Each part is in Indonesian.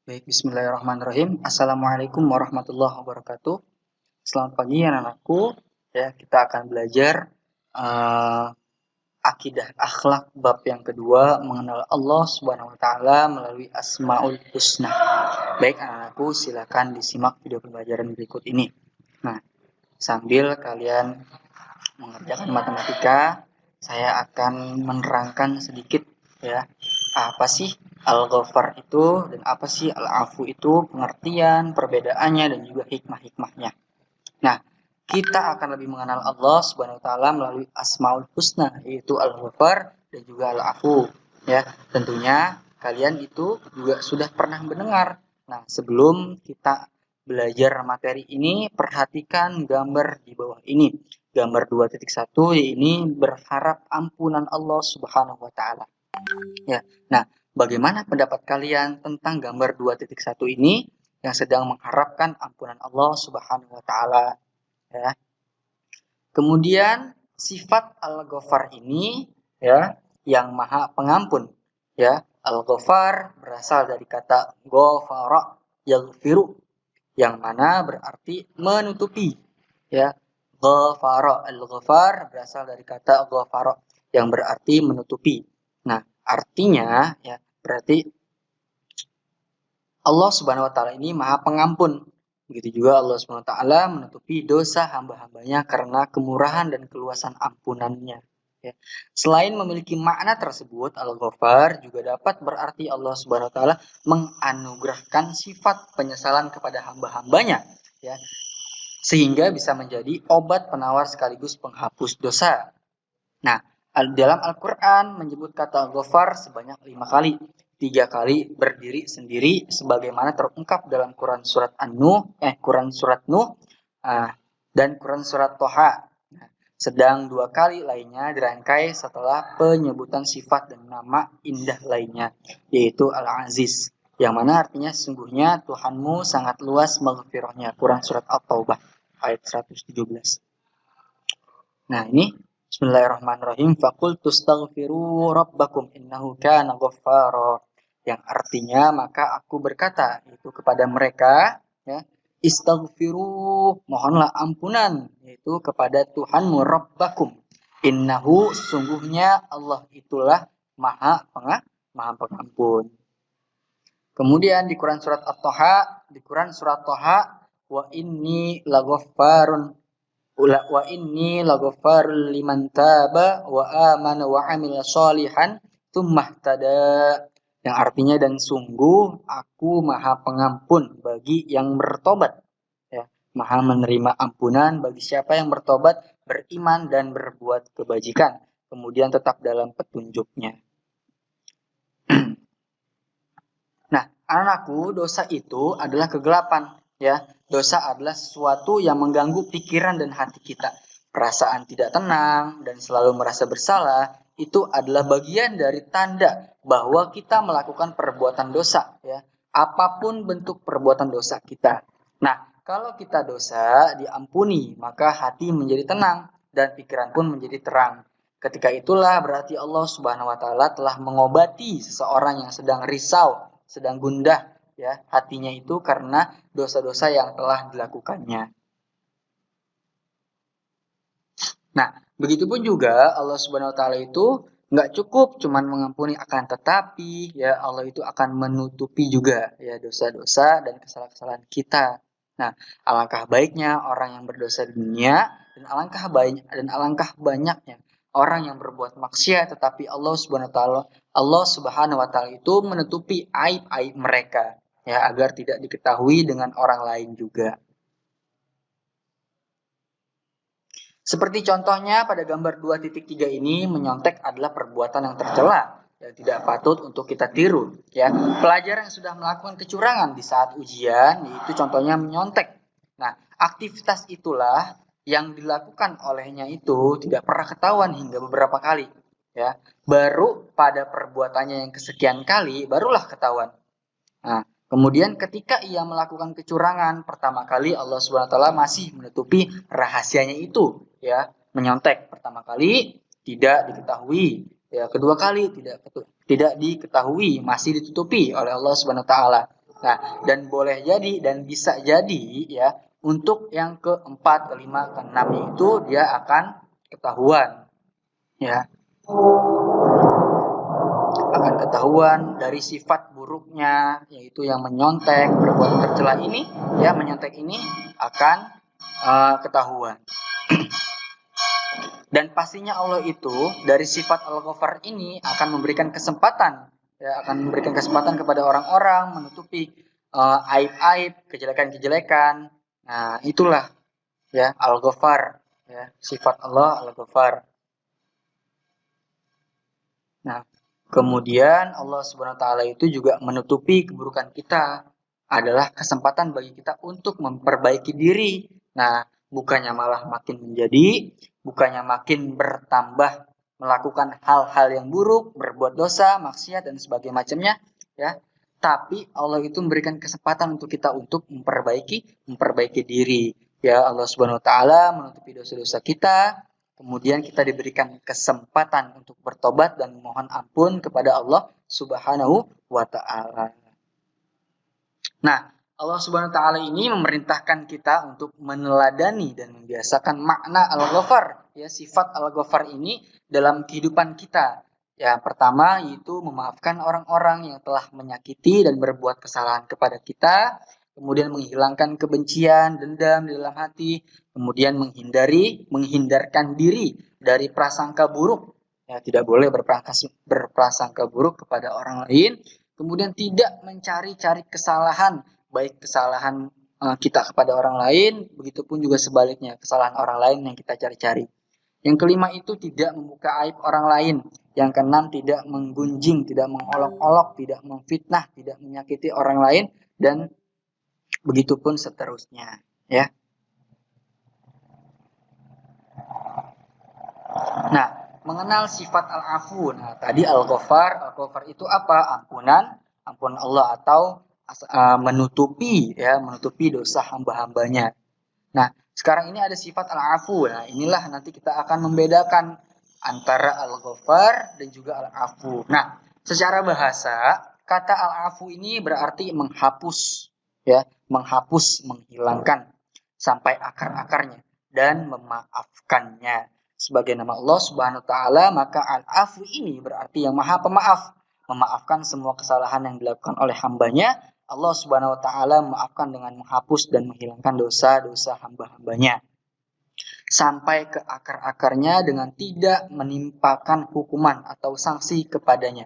Baik, bismillahirrahmanirrahim. Assalamualaikum warahmatullahi wabarakatuh. Selamat pagi anak-anakku. Ya, kita akan belajar uh, akidah akhlak bab yang kedua, mengenal Allah Subhanahu wa taala melalui Asmaul Husna. Baik anak-anakku, silakan disimak video pembelajaran berikut ini. Nah, sambil kalian mengerjakan matematika, saya akan menerangkan sedikit ya, apa sih Al-Ghafar itu dan apa sih Al-Afu itu, pengertian, perbedaannya dan juga hikmah-hikmahnya. Nah, kita akan lebih mengenal Allah Subhanahu wa taala melalui Asmaul Husna, yaitu Al-Ghafar dan juga Al-Afu. Ya, tentunya kalian itu juga sudah pernah mendengar. Nah, sebelum kita belajar materi ini, perhatikan gambar di bawah ini. Gambar 2.1 ini berharap ampunan Allah Subhanahu wa taala. Ya. Nah, bagaimana pendapat kalian tentang gambar 2.1 ini yang sedang mengharapkan ampunan Allah Subhanahu wa taala? Ya. Kemudian sifat Al-Ghafar ini ya, yang Maha Pengampun. Ya, Al-Ghafar berasal dari kata ghafara yaghfiru, yang mana berarti menutupi. Ya, ghafara, Al-Ghafar berasal dari kata ghafara yang berarti menutupi. Nah, artinya ya berarti Allah Subhanahu wa taala ini Maha Pengampun. Begitu juga Allah Subhanahu wa taala menutupi dosa hamba-hambanya karena kemurahan dan keluasan ampunannya. Ya. Selain memiliki makna tersebut, Al-Ghafar juga dapat berarti Allah Subhanahu wa taala menganugerahkan sifat penyesalan kepada hamba-hambanya, ya, sehingga bisa menjadi obat penawar sekaligus penghapus dosa. Nah, dalam Al-Quran menyebut kata Ghafar sebanyak 5 kali. 3 kali berdiri sendiri sebagaimana terungkap dalam Quran surat Nuh dan Quran surat Toha. Nah, sedang 2 kali lainnya dirangkai setelah penyebutan sifat dan nama indah lainnya, yaitu Al-Aziz, yang mana artinya sesungguhnya Tuhanmu sangat luas maghfirahnya. Quran surat At-Taubah ayat 117. Nah, ini Bismillahirrahmanirrahim. Faqultu astaghfiru rabbakum innahu kana ghaffara. Yang artinya maka aku berkata itu kepada mereka, ya, istaghfiru, mohonlah ampunan, yaitu kepada Tuhanmu rabbakum. Innahu, sungguhnya Allah itulah Maha Pengampun. Kemudian di Quran surat At-Taha, wa inni laghaffarun wa inni laghaffarul liman taba wa amana wa amila sholihan tsumma ihtada, yang artinya dan sungguh aku Maha Pengampun bagi yang bertobat, ya, Maha menerima ampunan bagi siapa yang bertobat, beriman dan berbuat kebajikan kemudian tetap dalam petunjuknya. Nah, anakku, dosa itu adalah kegelapan, ya. Dosa adalah sesuatu yang mengganggu pikiran dan hati kita. Perasaan tidak tenang dan selalu merasa bersalah itu adalah bagian dari tanda bahwa kita melakukan perbuatan dosa, ya. Apapun bentuk perbuatan dosa kita. Nah, kalau kita dosa diampuni, maka hati menjadi tenang dan pikiran pun menjadi terang. Ketika itulah berarti Allah Subhanahu wa taala telah mengobati seseorang yang sedang risau, sedang gundah, ya, hatinya itu karena dosa-dosa yang telah dilakukannya. Nah, begitupun juga Allah Subhanahu wa taala itu nggak cukup cuman mengampuni, akan tetapi ya Allah itu akan menutupi juga ya dosa-dosa dan kesalahan-kesalahan kita. Nah, alangkah baiknya orang yang berdosa di dunia dan alangkah banyaknya orang yang berbuat maksiat, tetapi Allah Subhanahu wa taala itu menutupi aib-aib mereka, ya, agar tidak diketahui dengan orang lain juga. Seperti contohnya pada gambar 2.3 ini, menyontek adalah perbuatan yang tercela yang tidak patut untuk kita tiru, ya. Pelajar yang sudah melakukan kecurangan di saat ujian, yaitu contohnya menyontek. Nah, aktivitas itulah yang dilakukan olehnya itu tidak pernah ketahuan hingga beberapa kali, ya. Baru pada perbuatannya yang kesekian kali barulah ketahuan. Nah, kemudian ketika ia melakukan kecurangan pertama kali, Allah Subhanahu wa taala masih menutupi rahasianya itu, ya. Menyontek pertama kali tidak diketahui, ya, kedua kali tidak diketahui, masih ditutupi oleh Allah Subhanahu wa taala. Nah, dan boleh jadi dan bisa jadi ya untuk yang keempat, kelima, keenam itu dia akan ketahuan ya, akan ketahuan dari sifat buruknya yaitu yang menyontek, berbuat tercela ini ya, menyontek ini akan ketahuan. Dan pastinya Allah itu dari sifat Al-Ghafar ini akan memberikan kesempatan ya, akan memberikan kesempatan kepada orang-orang menutupi aib-aib, kejelekan-kejelekan. Nah, itulah ya Al-Ghafar ya, sifat Allah Al-Ghafar. Nah, kemudian Allah Subhanahu wa taala itu juga menutupi keburukan kita adalah kesempatan bagi kita untuk memperbaiki diri. Nah, bukannya malah makin menjadi, bukannya makin bertambah melakukan hal-hal yang buruk, berbuat dosa, maksiat dan sebagainya macamnya, ya. Tapi Allah itu memberikan kesempatan untuk kita untuk memperbaiki diri. Ya, Allah Subhanahu wa taala menutupi dosa-dosa kita, kemudian kita diberikan kesempatan untuk bertobat dan memohon ampun kepada Allah Subhanahu wa taala. Nah, Allah Subhanahu wa taala ini memerintahkan kita untuk meneladani dan membiasakan makna Al-Ghafar, ya, sifat Al-Ghafar ini dalam kehidupan kita. Ya, pertama yaitu memaafkan orang-orang yang telah menyakiti dan berbuat kesalahan kepada kita, kemudian menghilangkan kebencian, dendam di dalam hati, kemudian menghindarkan diri dari prasangka buruk. Ya, tidak boleh berprasangka buruk kepada orang lain, kemudian tidak mencari-cari kesalahan, baik kesalahan kita kepada orang lain, begitupun juga sebaliknya, kesalahan orang lain yang kita cari-cari. Yang kelima itu tidak membuka aib orang lain. Yang keenam tidak menggunjing, tidak mengolok-olok, tidak memfitnah, tidak menyakiti orang lain, dan begitupun seterusnya. Ya. Nah, mengenal sifat al-afu. Nah, tadi al-ghafar itu apa? Ampunan Allah atau menutupi dosa hamba-hambanya. Nah, sekarang ini ada sifat al-afu. Nah, inilah nanti kita akan membedakan antara al-ghafar dan juga al-afu. Nah, secara bahasa, kata al-afu ini berarti menghapus, ya, menghilangkan sampai akar-akarnya dan memaafkannya. Sebagai nama Allah Subhanahu wa taala, maka al-afu ini berarti yang Maha Pemaaf, memaafkan semua kesalahan yang dilakukan oleh hambanya. Allah Subhanahu wa taala memaafkan dengan menghapus dan menghilangkan dosa-dosa hamba-hambanya sampai ke akar-akarnya dengan tidak menimpakan hukuman atau sanksi kepadanya.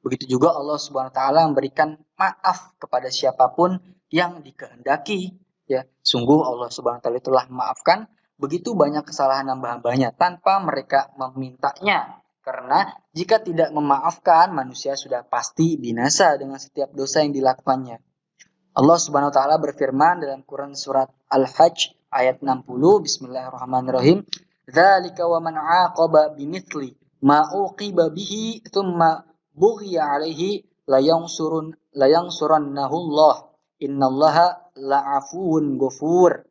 Begitu juga Allah Subhanahu wa taala memberikan maaf kepada siapapun yang dikehendaki, ya. Sungguh Allah Subhanahu wa taala telah memaafkan begitu banyak kesalahan hamba-hambanya tanpa mereka memintanya. Karena jika tidak memaafkan, manusia sudah pasti binasa dengan setiap dosa yang dilakukannya. Allah Subhanahu wa taala berfirman dalam Quran surat Al-Hajj ayat 60, Bismillahirrahmanirrahim, "Dzalika wa man 'aqaba bimithli ma uqiba bihi tsumma bughiya 'alaihi layansurannahu Allah. Innallaha la'afuwun ghafur."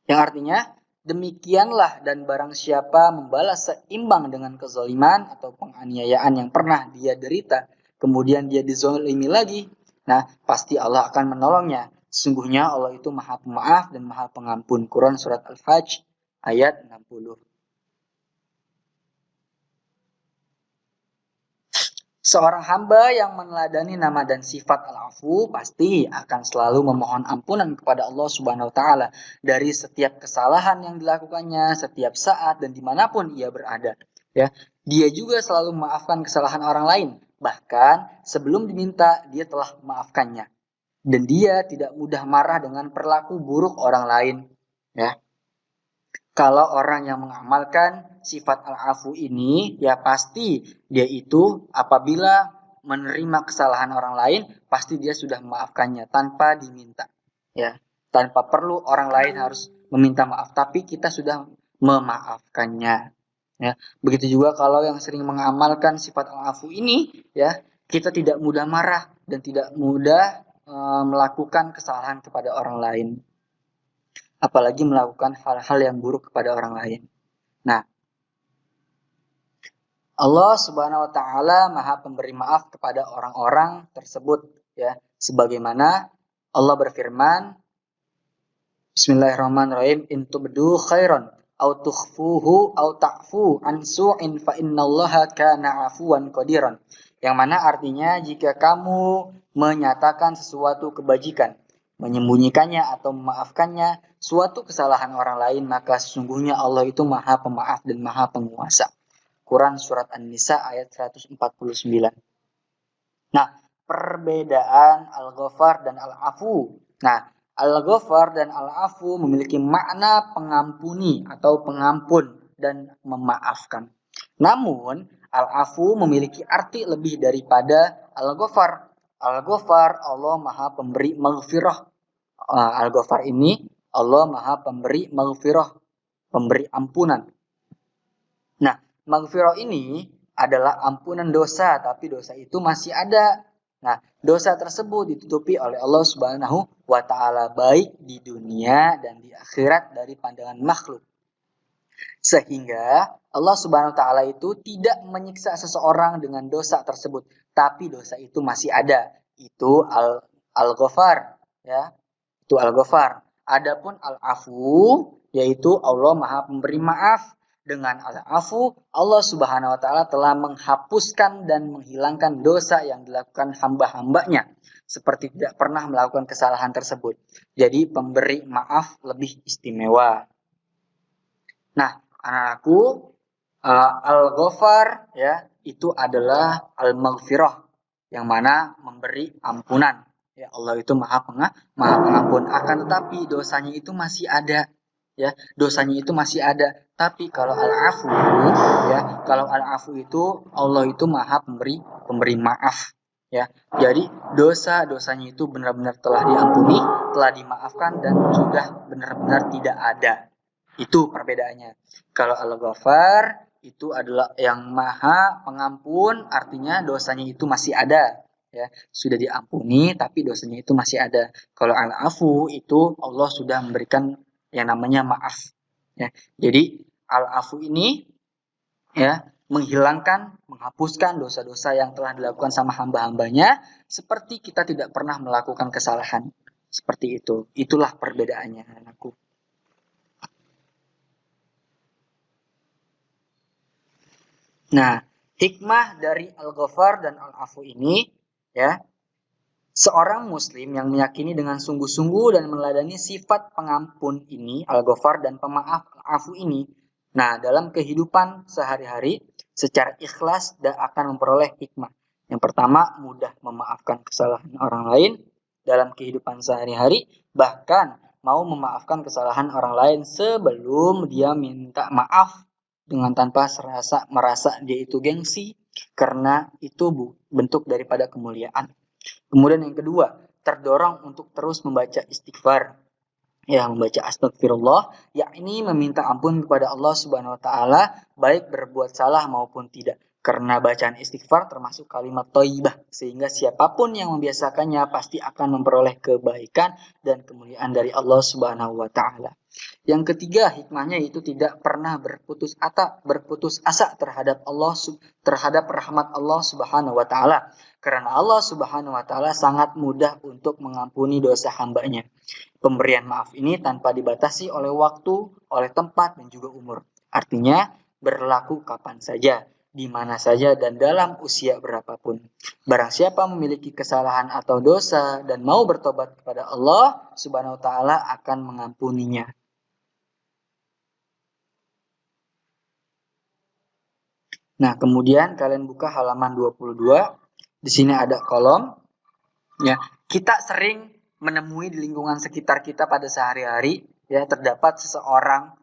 Yang artinya, demikianlah dan barang siapa membalas seimbang dengan kezaliman atau penganiayaan yang pernah dia derita, kemudian dia dizalimi lagi, nah pasti Allah akan menolongnya. Sesungguhnya Allah itu Maha Pemaaf dan Maha Pengampun. Quran surat Al-Hajj ayat 60. Seorang hamba yang meneladani nama dan sifat al-afu pasti akan selalu memohon ampunan kepada Allah Subhanahu wa taala dari setiap kesalahan yang dilakukannya setiap saat dan dimanapun ia berada. Ya, dia juga selalu memaafkan kesalahan orang lain, bahkan sebelum diminta dia telah memaafkannya. Dan dia tidak mudah marah dengan perilaku buruk orang lain. Ya, kalau orang yang mengamalkan sifat al-afu ini, ya pasti dia itu apabila menerima kesalahan orang lain, pasti dia sudah memaafkannya tanpa diminta. Ya, tanpa perlu orang lain harus meminta maaf, tapi kita sudah memaafkannya. Ya, begitu juga kalau yang sering mengamalkan sifat al-afu ini, ya, kita tidak mudah marah dan tidak mudah melakukan kesalahan kepada orang lain, apalagi melakukan hal-hal yang buruk kepada orang lain. Nah, Allah Subhanahu wa taala Maha Pemberi maaf kepada orang-orang tersebut, ya. Sebagaimana Allah berfirman, Bismillahirrahmanirrahim, in tubdu khairan au tukhfuhu au ta'fu an su'in fa innallaha kana 'afuwan qadiran. Yang mana artinya jika kamu menyatakan sesuatu kebajikan, menyembunyikannya atau memaafkannya suatu kesalahan orang lain, maka sesungguhnya Allah itu Maha Pemaaf dan Maha Penguasa. Quran surat An-Nisa ayat 149. Nah, perbedaan Al-Ghafar dan Al-Afu. Nah, Al-Ghafar dan Al-Afu memiliki makna pengampuni atau pengampun dan memaafkan. Namun, Al-Afu memiliki arti lebih daripada Al-Ghafar. Al-Ghafar, Allah Maha Pemberi Maghfirah. Al-Ghafar ini Allah Maha Pemberi Maghfirah, pemberi ampunan. Nah, Maghfirah ini adalah ampunan dosa, tapi dosa itu masih ada. Nah, dosa tersebut ditutupi oleh Allah Subhanahu wa Ta'ala, baik di dunia dan di akhirat dari pandangan makhluk. Sehingga Allah Subhanahu wa Ta'ala itu tidak menyiksa seseorang dengan dosa tersebut, tapi dosa itu masih ada. Itu Al-Ghafar, ya. Itu Al-Ghafar. Adapun Al-Afu yaitu Allah Maha Pemberi Maaf. Dengan Al-Afu, Allah Subhanahu wa Ta'ala telah menghapuskan dan menghilangkan dosa yang dilakukan hamba-hambanya, seperti tidak pernah melakukan kesalahan tersebut. Jadi pemberi maaf lebih istimewa. Nah, anakku, Al-Ghafar ya itu adalah Al-Maghfirah, yang mana memberi ampunan. Ya, Allah itu Maha Pengampun. Akan tetapi dosanya itu masih ada. Ya, dosanya itu masih ada. Tapi kalau Al-Afu, ya, kalau Al-Afu itu Allah itu Maha pemberi maaf. Ya, jadi dosa-dosanya itu benar-benar telah diampuni, telah dimaafkan dan sudah benar-benar tidak ada. Itu perbedaannya. Kalau Al-Ghafar itu adalah yang Maha Pengampun, artinya dosanya itu masih ada. Ya, sudah diampuni tapi dosanya itu masih ada. Kalau Al-Afu itu Allah sudah memberikan yang namanya maaf. Ya, jadi Al-Afu ini ya menghilangkan, menghapuskan dosa-dosa yang telah dilakukan sama hamba-hambanya, seperti kita tidak pernah melakukan kesalahan. Seperti itu. Itulah perbedaannya, anakku. Nah, hikmah dari Al-Ghafar dan Al-Afu ini, ya, seorang muslim yang meyakini dengan sungguh-sungguh dan meneladani sifat pengampun ini, Al-Ghafar dan pemaaf Al-Afu ini, nah dalam kehidupan sehari-hari secara ikhlas dan akan memperoleh hikmah. Yang pertama, mudah memaafkan kesalahan orang lain dalam kehidupan sehari-hari, bahkan mau memaafkan kesalahan orang lain sebelum dia minta maaf dengan tanpa merasa dia itu gengsi, karena itu bentuk daripada kemuliaan. Kemudian yang kedua, terdorong untuk terus membaca istighfar. Ya, membaca astagfirullah, yakni meminta ampun kepada Allah Subhanahu wa Ta'ala, baik berbuat salah maupun tidak. Karena bacaan istighfar termasuk kalimat thayyibah, sehingga siapapun yang membiasakannya pasti akan memperoleh kebaikan dan kemuliaan dari Allah Subhanahu wa Ta'ala. Yang ketiga, hikmahnya itu tidak pernah berputus asa terhadap terhadap rahmat Allah Subhanahu wa Ta'ala. Karena Allah Subhanahu wa Ta'ala sangat mudah untuk mengampuni dosa hambanya. Pemberian maaf ini tanpa dibatasi oleh waktu, oleh tempat, dan juga umur. Artinya berlaku kapan saja, di mana saja, dan dalam usia berapapun. Barang siapa memiliki kesalahan atau dosa dan mau bertobat kepada Allah Subhanahu wa Ta'ala akan mengampuninya. Nah, kemudian kalian buka halaman 22. Di sini ada kolom. Ya, kita sering menemui di lingkungan sekitar kita pada sehari-hari, ya, terdapat seorang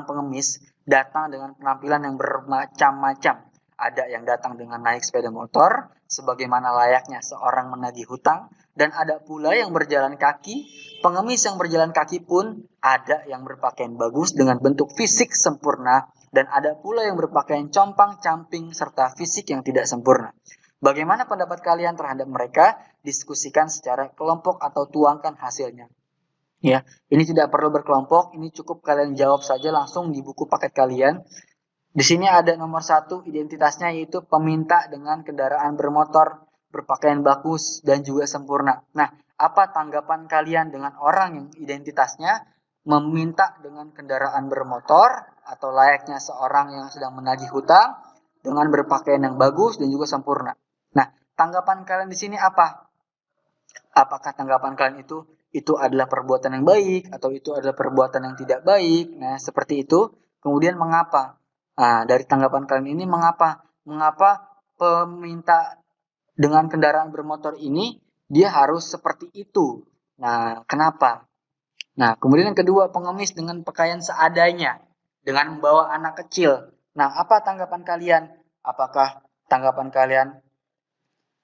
pengemis datang dengan penampilan yang bermacam-macam. Ada yang datang dengan naik sepeda motor, sebagaimana layaknya seorang menagih hutang, dan ada pula yang berjalan kaki. Pengemis yang berjalan kaki pun ada yang berpakaian bagus dengan bentuk fisik sempurna, dan ada pula yang berpakaian compang-camping serta fisik yang tidak sempurna. Bagaimana pendapat kalian terhadap mereka? Diskusikan secara kelompok atau tuangkan hasilnya. Ya, ini tidak perlu berkelompok, ini cukup kalian jawab saja langsung di buku paket kalian. Di sini ada nomor 1 identitasnya, yaitu peminta dengan kendaraan bermotor. berpakaian bagus, dan juga sempurna. Nah, apa tanggapan kalian dengan orang yang identitasnya meminta dengan kendaraan bermotor atau layaknya seorang yang sedang menagih hutang dengan berpakaian yang bagus dan juga sempurna? Nah, tanggapan kalian di sini apa? Apakah tanggapan kalian itu adalah perbuatan yang baik atau itu adalah perbuatan yang tidak baik? Nah, seperti itu. Kemudian mengapa? Nah, dari tanggapan kalian ini mengapa? Mengapa peminta dengan kendaraan bermotor ini dia harus seperti itu? Nah, kenapa? Nah, kemudian yang kedua, pengemis dengan pakaian seadanya dengan membawa anak kecil. Nah, apa tanggapan kalian? Apakah tanggapan kalian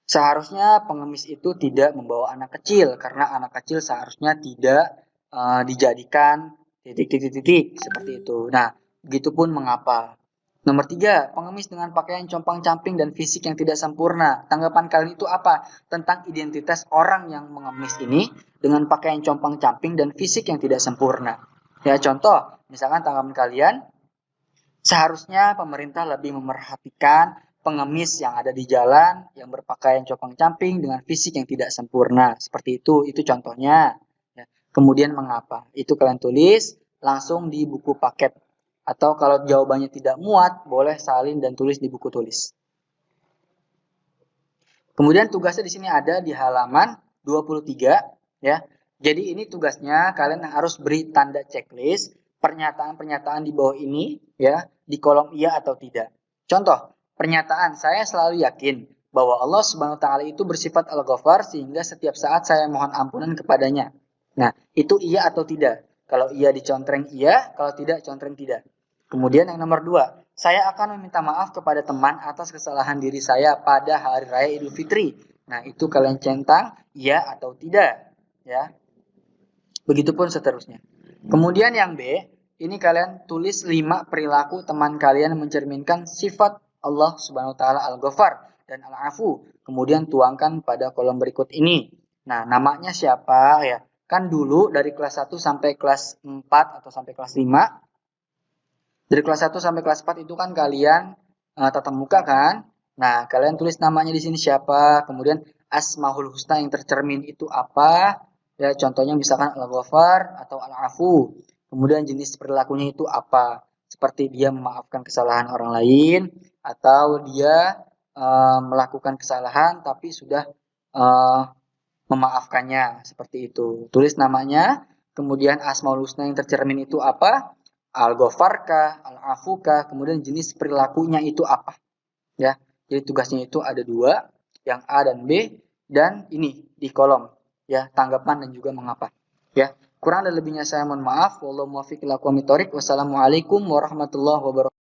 seharusnya pengemis itu tidak membawa anak kecil karena anak kecil seharusnya tidak dijadikan titik-titik-titik seperti itu. Nah, begitupun mengapa. Nomor 3, pengemis dengan pakaian compang-camping dan fisik yang tidak sempurna. Tanggapan kalian itu apa tentang identitas orang yang mengemis ini dengan pakaian compang-camping dan fisik yang tidak sempurna? Ya, contoh, misalkan tanggapan kalian, seharusnya pemerintah lebih memerhatikan pengemis yang ada di jalan yang berpakaian compang-camping dengan fisik yang tidak sempurna. Seperti itu contohnya. Ya. Kemudian mengapa? Itu kalian tulis langsung di buku paket. Atau kalau jawabannya tidak muat, boleh salin dan tulis di buku tulis. Kemudian tugasnya di sini ada di halaman 23 ya. Jadi ini tugasnya kalian harus beri tanda checklist pernyataan-pernyataan di bawah ini ya di kolom iya atau tidak. Contoh, pernyataan saya selalu yakin bahwa Allah Subhanahu wa taala itu bersifat Al-Ghaffar sehingga setiap saat saya mohon ampunan kepadanya. Nah, itu iya atau tidak? Kalau iya dicontreng iya, kalau tidak contreng tidak. Kemudian yang nomor 2, saya akan meminta maaf kepada teman atas kesalahan diri saya pada hari raya Idul Fitri. Nah, itu kalian centang iya atau tidak, ya. Begitupun seterusnya. Kemudian yang B, ini kalian tulis 5 perilaku teman kalian mencerminkan sifat Allah Subhanahu wa taala Al-Ghaffar dan Al-Afu. Kemudian tuangkan pada kolom berikut ini. Nah, namanya siapa ya? Kan dulu dari kelas 1 sampai kelas 4 atau sampai kelas 5, dari kelas 1 sampai kelas 4 itu kan kalian tatap muka kan? Nah, kalian tulis namanya di sini siapa, kemudian Asmaul Husna yang tercermin itu apa? Ya, contohnya misalkan Al-Ghaffar atau Al-Afu. Kemudian jenis perilakunya itu apa? Seperti dia memaafkan kesalahan orang lain atau dia melakukan kesalahan tapi sudah memaafkannya, seperti itu. Tulis namanya, kemudian Asmaul Husna yang tercermin itu apa? Al-Ghafarkah, Al-Afuka, kemudian jenis perilakunya itu apa. Ya, jadi tugasnya itu ada 2, yang A dan B, dan ini di kolom, ya, tanggapan dan juga mengapa. Ya, kurang dan lebihnya saya mohon maaf. Wallahu muwaffiq ila aqwamit thoriq. Wassalamualaikum warahmatullahi wabarakatuh.